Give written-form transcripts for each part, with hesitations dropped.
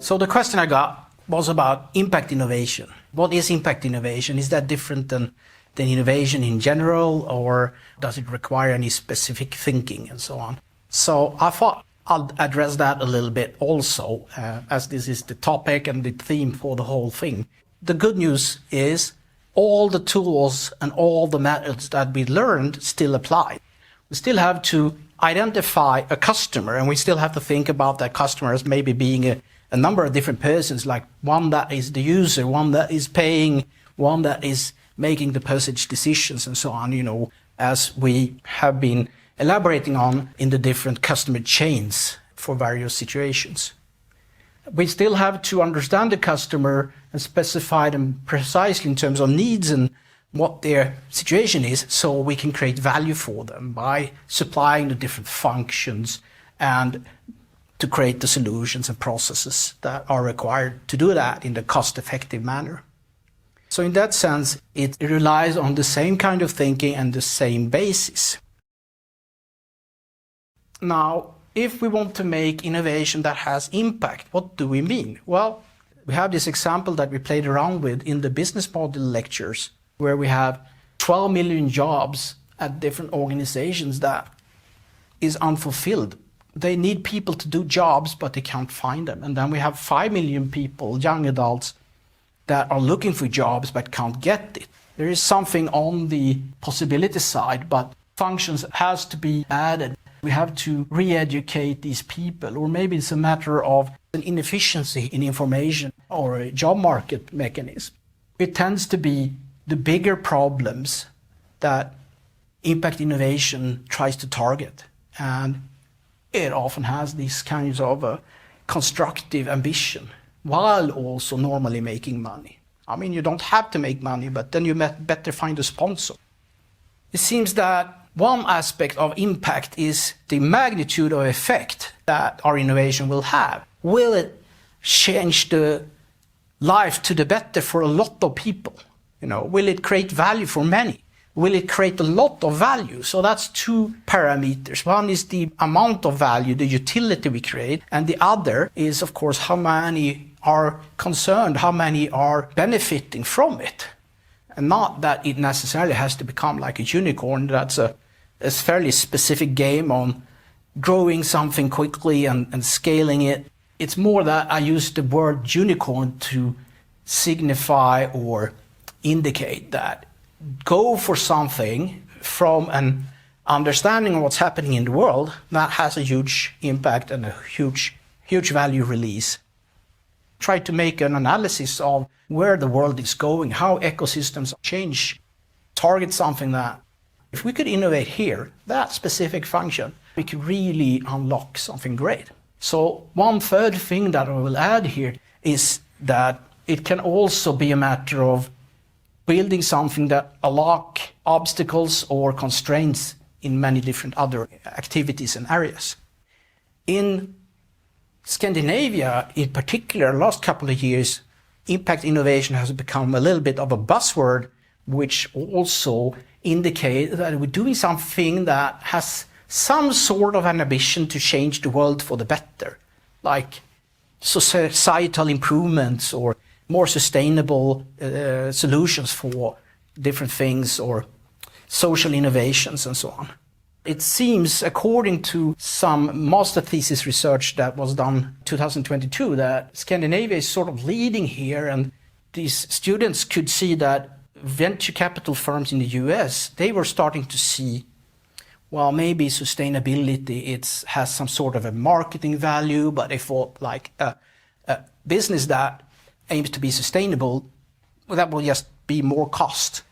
So the question I got was about impact innovation. What is impact innovation? Is that different than innovation in general, or does it require any specific thinking and so on? So I thought I'll address that a little bit also, as this is the topic and the theme for the whole thing. The good news is all the tools and all the methods that we learned still apply. We still have to identify a customer, and we still have to think about that customer as maybe being a number of different persons, like one that is the user, one that is paying, one that is making the purchase decisions and so on, as we have been elaborating on in the different customer chains for various situations. We still have to understand the customer and specify them precisely in terms of needs and what their situation is, so we can create value for them by supplying the different functions and to create the solutions and processes that are required to do that in the cost-effective manner. So in that sense, it relies on the same kind of thinking and the same basis. Now, if we want to make innovation that has impact, what do we mean? Well, we have this example that we played around with in the business model lectures, where we have 12 million jobs at different organizations that is unfulfilled. They need people to do jobs, but they can't find them. And then we have 5 million people, young adults, that are looking for jobs but can't get it. There is something on the possibility side, but functions has to be added. We have to re-educate these people, or maybe it's a matter of an inefficiency in information or a job market mechanism. It tends to be the bigger problems that impact innovation tries to target. And it often has these kinds of constructive ambition, while also normally making money. I mean, you don't have to make money, but then you better find a sponsor. It seems that one aspect of impact is the magnitude of effect that our innovation will have. Will it change the life to the better for a lot of people? Will it create value for many? Will it create a lot of value? So that's two parameters. One is the amount of value, the utility we create, and the other is, of course, how many are concerned, how many are benefiting from it. And not that it necessarily has to become like a unicorn. That's a fairly specific game on growing something quickly and scaling it. It's more that I use the word unicorn to signify or indicate that go for something from an understanding of what's happening in the world that has a huge impact and a huge value release. Try to make an analysis of where the world is going, how ecosystems change. Target something that if we could innovate here, that specific function, we could really unlock something great. So one third thing that I will add here is that it can also be a matter of building something that unlock obstacles or constraints in many different other activities and areas. In Scandinavia, in particular, last couple of years, impact innovation has become a little bit of a buzzword, which also indicates that we're doing something that has some sort of an ambition to change the world for the better, like societal improvements or more sustainable solutions for different things, or social innovations and so on. It seems, according to some master thesis research that was done 2022, that Scandinavia is sort of leading here, and these students could see that venture capital firms in the US, they were starting to see, well, maybe sustainability has some sort of a marketing value, but they thought like a business that aims to be sustainable, well, that will just be more cost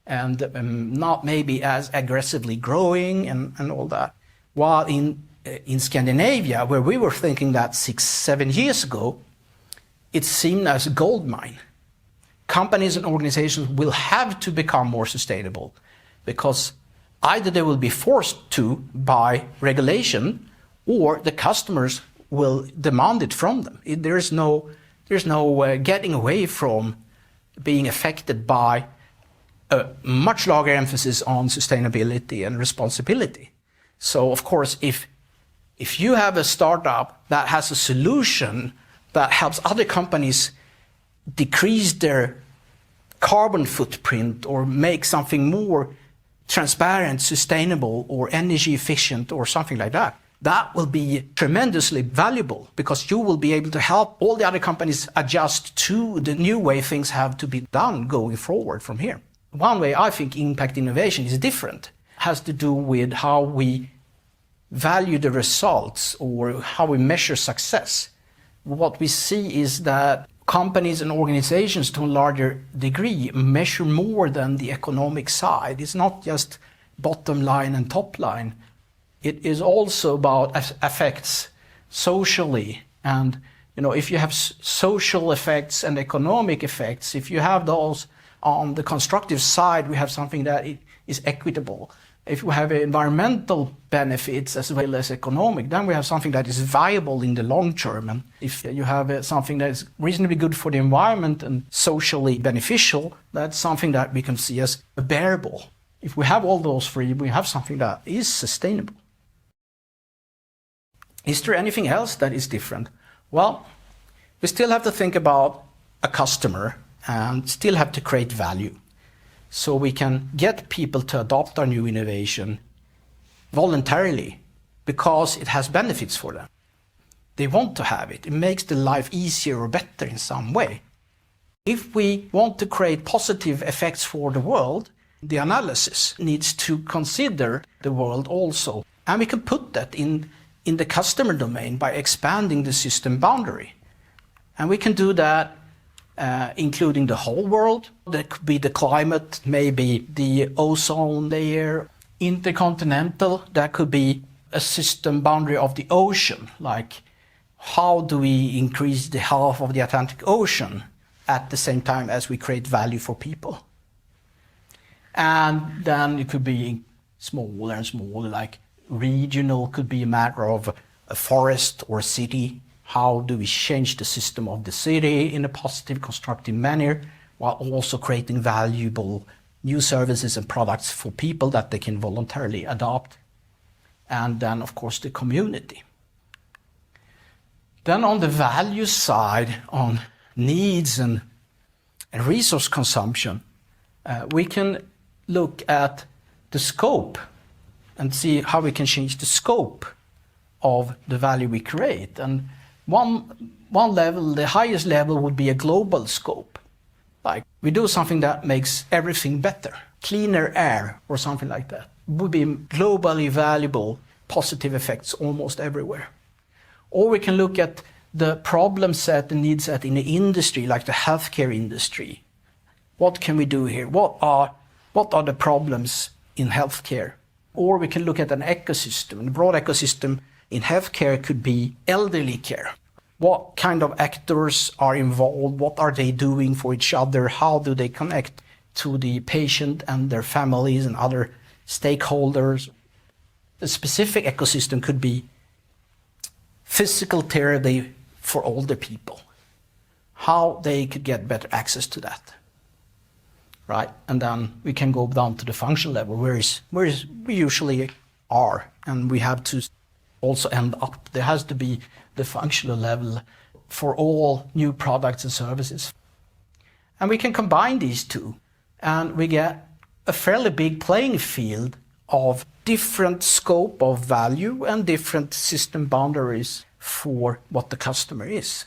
and not maybe as aggressively growing and all that. While in Scandinavia, where we were thinking that 6-7 years ago, it's seen as a gold mine. Companies and organizations will have to become more sustainable because either they will be forced to by regulation, or the customers will demand it from them. There's no getting away from being affected by a much larger emphasis on sustainability and responsibility. So of course, if you have a startup that has a solution that helps other companies decrease their carbon footprint or make something more transparent, sustainable, or energy efficient, or something like that, that will be tremendously valuable because you will be able to help all the other companies adjust to the new way things have to be done going forward from here. One way I think impact innovation is different. It has to do with how we value the results or how we measure success. What we see is that companies and organizations to a larger degree measure more than the economic side. It's not just bottom line and top line. It is also about effects socially. And if you have social effects and economic effects, if you have those on the constructive side, we have something that is equitable. If we have environmental benefits as well as economic, then we have something that is viable in the long term. And if you have something that is reasonably good for the environment and socially beneficial, that's something that we can see as bearable. If we have all those three, we have something that is sustainable. Is there anything else that is different? Well, we still have to think about a customer and still have to create value. So we can get people to adopt our new innovation voluntarily because it has benefits for them. They want to have it. It makes the life easier or better in some way. If we want to create positive effects for the world, the analysis needs to consider the world also. And we can put that in the customer domain by expanding the system boundary. And we can do that including the whole world. That could be the climate, maybe the ozone layer. Intercontinental, that could be a system boundary of the ocean, like how do we increase the health of the Atlantic Ocean at the same time as we create value for people. And then it could be smaller and smaller, like regional could be a matter of a forest or a city. How do we change the system of the city in a positive, constructive manner while also creating valuable new services and products for people that they can voluntarily adopt? And then, of course, the community. Then on the value side, on needs and resource consumption, we can look at the scope and see how we can change the scope of the value we create. And one level, the highest level, would be a global scope. Like we do something that makes everything better, cleaner air or something like that. It would be globally valuable, positive effects almost everywhere. Or we can look at the problem set and need set in the industry, like the healthcare industry. What can we do here? What are the problems in healthcare? Or we can look at an ecosystem. And the broad ecosystem in healthcare could be elderly care. What kind of actors are involved? What are they doing for each other? How do they connect to the patient and their families and other stakeholders? A specific ecosystem could be physical therapy for older people. How they could get better access to that. Right? And then we can go down to the function level, where we usually are, and we have to also end up. There has to be the functional level for all new products and services. And we can combine these two, and we get a fairly big playing field of different scope of value and different system boundaries for what the customer is.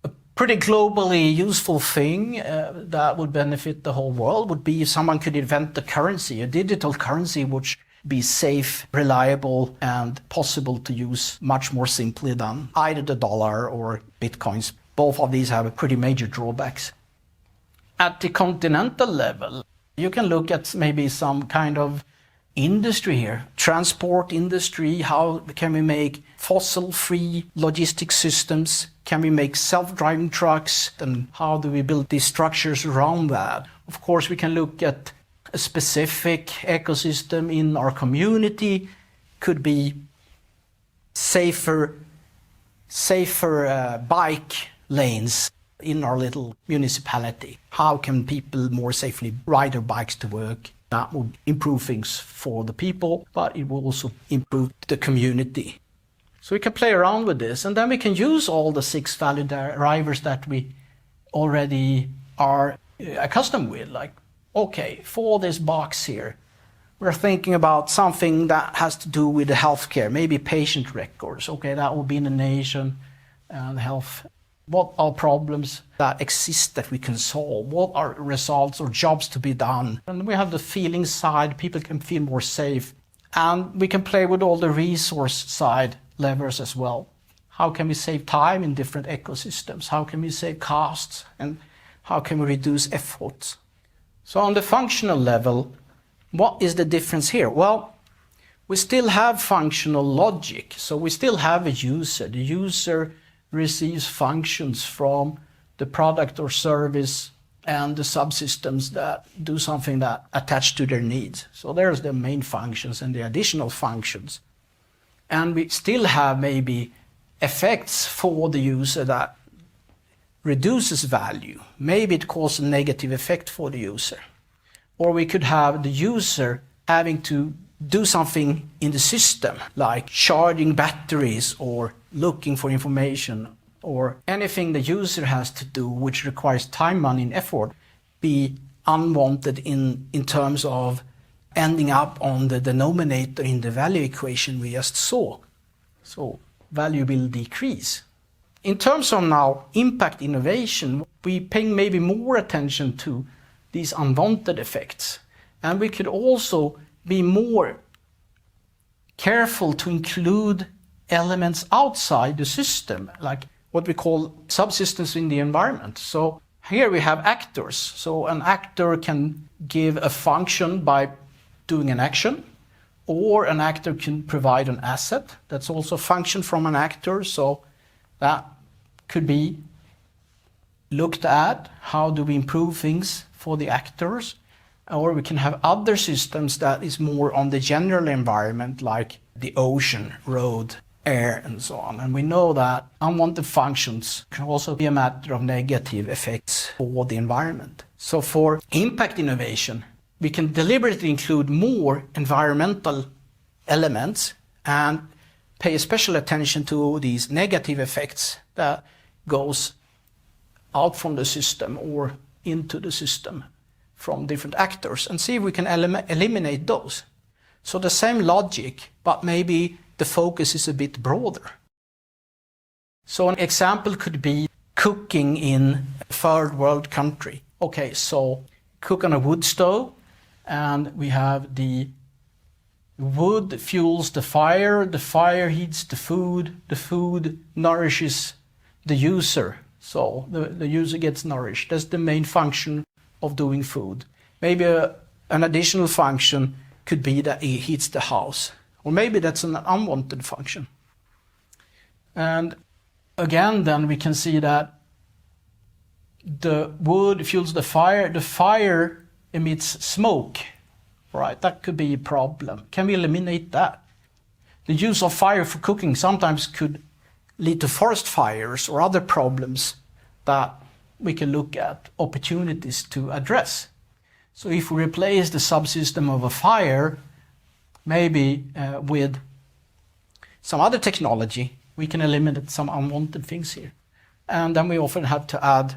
A pretty globally useful thing that would benefit the whole world would be if someone could invent a currency, a digital currency which be safe, reliable, and possible to use much more simply than either the dollar or bitcoins. Both of these have pretty major drawbacks. At the continental level, you can look at maybe some kind of industry here. Transport industry, how can we make fossil-free logistics systems? Can we make self-driving trucks? And how do we build these structures around that? Of course, we can look at a specific ecosystem in our community. Could be safer bike lanes in our little municipality. How can people more safely ride their bikes to work? That will improve things for the people, but it will also improve the community. So we can play around with this, and then we can use all the 6 value drivers that we already are accustomed with. Like, okay, for this box here, we're thinking about something that has to do with the healthcare, maybe patient records. Okay, that will be in the nation and health. What are problems that exist that we can solve? What are results or jobs to be done? And we have the feeling side, people can feel more safe. And we can play with all the resource side levers as well. How can we save time in different ecosystems? How can we save costs? And how can we reduce efforts? So on the functional level, what is the difference here? Well, we still have functional logic. So we still have a user. The user receives functions from the product or service and the subsystems that do something that attach to their needs. So there's the main functions and the additional functions. And we still have maybe effects for the user that reduces value. Maybe it causes a negative effect for the user. Or we could have the user having to do something in the system, like charging batteries or looking for information, or anything the user has to do which requires time, money, and effort, be unwanted in terms of ending up on the denominator in the value equation we just saw. So value will decrease. In terms of now impact innovation, we pay maybe more attention to these unwanted effects. And we could also be more careful to include elements outside the system, like what we call subsystems in the environment. So here we have actors. So an actor can give a function by doing an action, or an actor can provide an asset. That's also a function from an actor. So that could be looked at. How do we improve things for the actors? Or we can have other systems that is more on the general environment, like the ocean, road, air, and so on. And we know that unwanted functions can also be a matter of negative effects for the environment. So for impact innovation, we can deliberately include more environmental elements and pay special attention to these negative effects that goes out from the system or into the system from different actors, and see if we can eliminate those. So the same logic, but maybe the focus is a bit broader. So an example could be cooking in a third world country. Okay, so cook on a wood stove, and we have the wood fuels the fire heats the food nourishes the user. So the user gets nourished. That's the main function of doing food. Maybe an additional function could be that it heats the house. Or maybe that's an unwanted function. And again, then we can see that the wood fuels the fire emits smoke, right? That could be a problem. Can we eliminate that? The use of fire for cooking sometimes could lead to forest fires or other problems that we can look at opportunities to address. So if we replace the subsystem of a fire, maybe with some other technology, we can eliminate some unwanted things here. And then we often have to add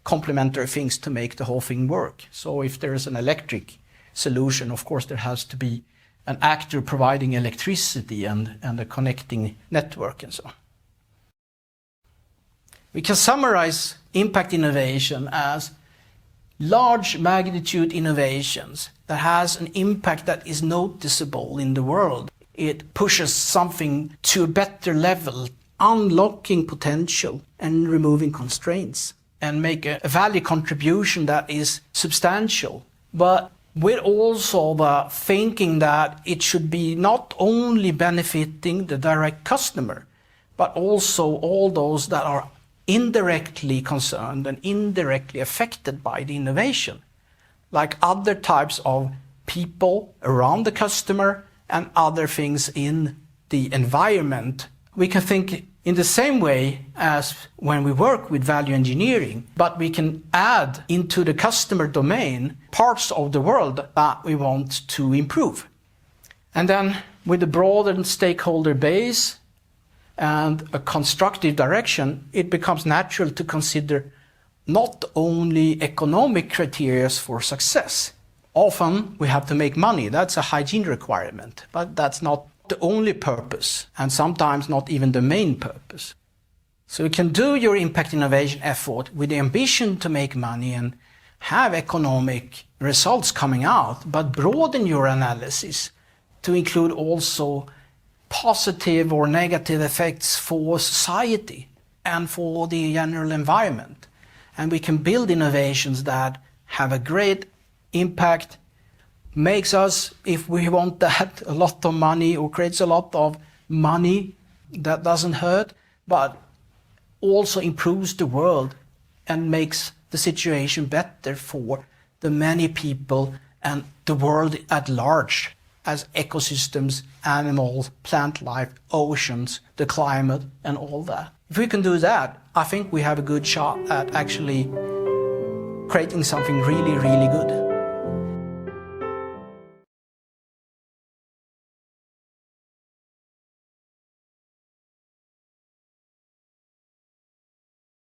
complementary things to make the whole thing work. So if there is an electric solution, of course there has to be an actor providing electricity and a connecting network and so on. We can summarize impact innovation as large magnitude innovations that has an impact that is noticeable in the world. It pushes something to a better level, unlocking potential and removing constraints, and make a value contribution that is substantial. But with also the thinking that it should be not only benefiting the direct customer, but also all those that are indirectly concerned and indirectly affected by the innovation, like other types of people around the customer and other things in the environment. We can think in the same way as when we work with value engineering, but we can add into the customer domain parts of the world that we want to improve. And then with the broadened stakeholder base, and a constructive direction, it becomes natural to consider not only economic criteria for success. Often we have to make money, that's a hygiene requirement, but that's not the only purpose, and sometimes not even the main purpose. So you can do your impact innovation effort with the ambition to make money and have economic results coming out, but broaden your analysis to include also positive or negative effects for society and for the general environment. And we can build innovations that have a great impact, makes us, if we want that, a lot of money, or creates a lot of money that doesn't hurt, but also improves the world and makes the situation better for the many people and the world at large, as ecosystems, animals, plant life, oceans, the climate, and all that. If we can do that, I think we have a good shot at actually creating something really, really good.